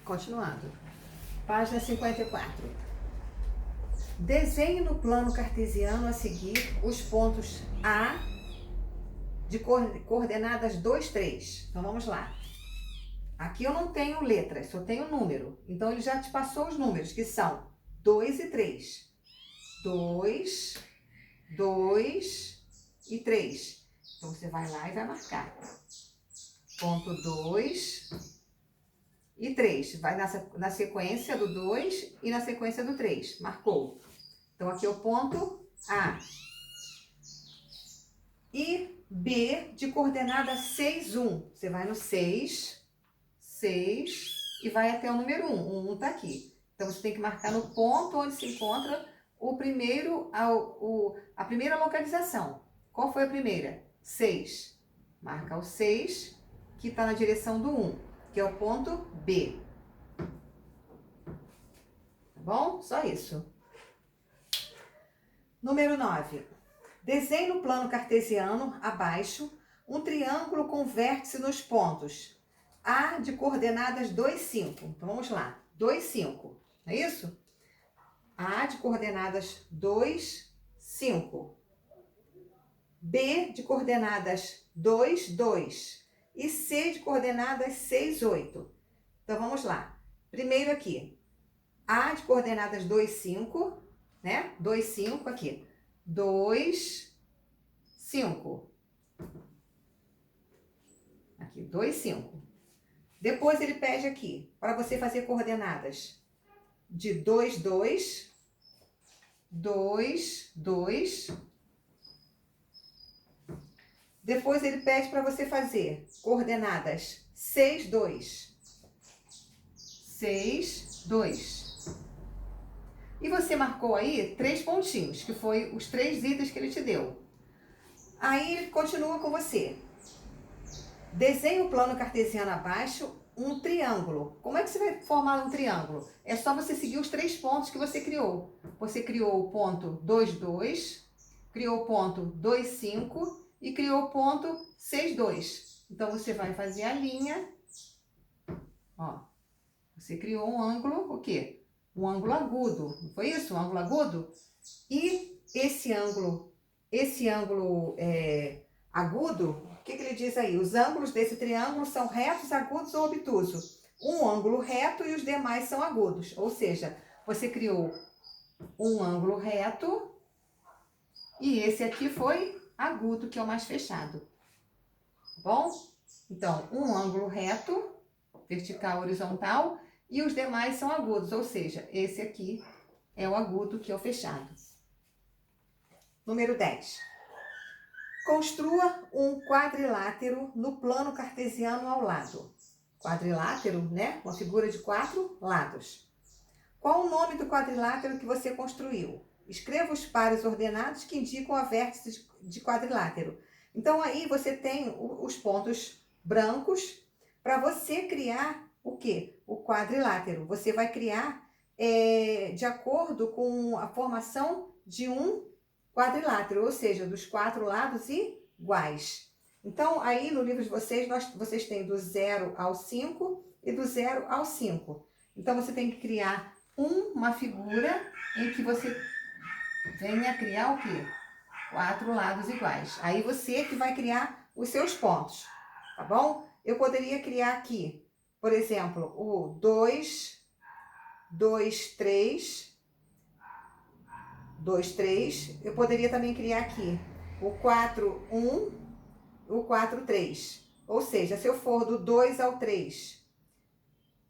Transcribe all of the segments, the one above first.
Continuando. Página 54. Desenhe no plano cartesiano a seguir os pontos A de coordenadas 2, 3. Então vamos lá. Aqui eu não tenho letras, só tenho número. Então ele já te passou os números, que são 2 e 3. 2, 2 e 3. Então você vai lá e vai marcar. Ponto 2 e 3. Vai na sequência do 2 e na sequência do 3. Marcou. Então aqui é o ponto A. E B de coordenada 6, 1. Você vai no 6, 6 e vai até o número 1. O 1 está aqui. Então você tem que marcar no ponto onde se encontra a primeira localização. Qual foi a primeira? 6. Marca o 6, que está na direção do 1, que é o ponto B. Tá bom? Só isso. Número 9. Desenhe no plano cartesiano, abaixo, um triângulo com vértice nos pontos A de coordenadas 2, 5. Então vamos lá. 2, 5. É isso? A de coordenadas 2, 5. B de coordenadas 2, 2. E C de coordenadas 6, 8. Então vamos lá. Primeiro aqui. A de coordenadas 2, 5. Né? 2, 5 aqui. 2, 5. Aqui, 2, 5. Depois ele pede aqui, para você fazer coordenadas de 2, 2, 2, 2. Depois ele pede para você fazer coordenadas 6, 2. 6, 2. E você marcou aí 3 pontinhos, que foi os 3 itens que ele te deu. Aí ele continua com você. Desenhe o plano cartesiano abaixo um triângulo. Como é que você vai formar um triângulo? É só você seguir os 3 pontos que você criou. Você criou o ponto 2, 2, criou o ponto 2, 5 e criou o ponto 6, 2. Então você vai fazer a linha. Ó, você criou um ângulo, o quê? Um ângulo agudo, não foi isso? Um ângulo agudo? E esse ângulo agudo, o que ele diz aí? Os ângulos desse triângulo são retos, agudos ou obtusos. Um ângulo reto e os demais são agudos. Ou seja, você criou um ângulo reto e esse aqui foi agudo, que é o mais fechado. Tá bom? Então, um ângulo reto, vertical, horizontal, e os demais são agudos, ou seja, esse aqui é o agudo, que é o fechado. Número 10. Construa um quadrilátero no plano cartesiano ao lado. Quadrilátero, né? Uma figura de 4 lados. Qual o nome do quadrilátero que você construiu? Escreva os pares ordenados que indicam a vértice de quadrilátero. Então, aí você tem os pontos brancos para você criar o quê? O quadrilátero. Você vai criar de acordo com a formação de um quadrilátero, ou seja, dos 4 lados iguais. Então, aí no livro de vocês, vocês têm do 0 ao 5 e do 0 ao 5. Então, você tem que criar uma figura em que você venha criar o quê? 4 lados iguais. Aí você que vai criar os seus pontos, tá bom? Eu poderia criar aqui, por exemplo, o 2, 2, 3, 2, 3. Eu poderia também criar aqui o 4, 1, o 4, 3. Ou seja, se eu for do 2 ao 3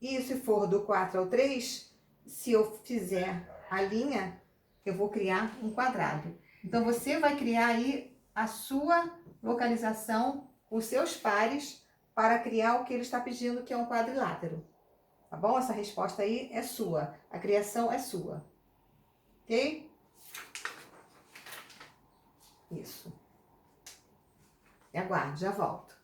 e se for do 4 ao 3, se eu fizer a linha, eu vou criar um quadrado. Então, você vai criar aí a sua localização, os seus pares, para criar o que ele está pedindo, que é um quadrilátero. Tá bom? Essa resposta aí é sua. A criação é sua. Ok? Isso. E aguarde, já volto.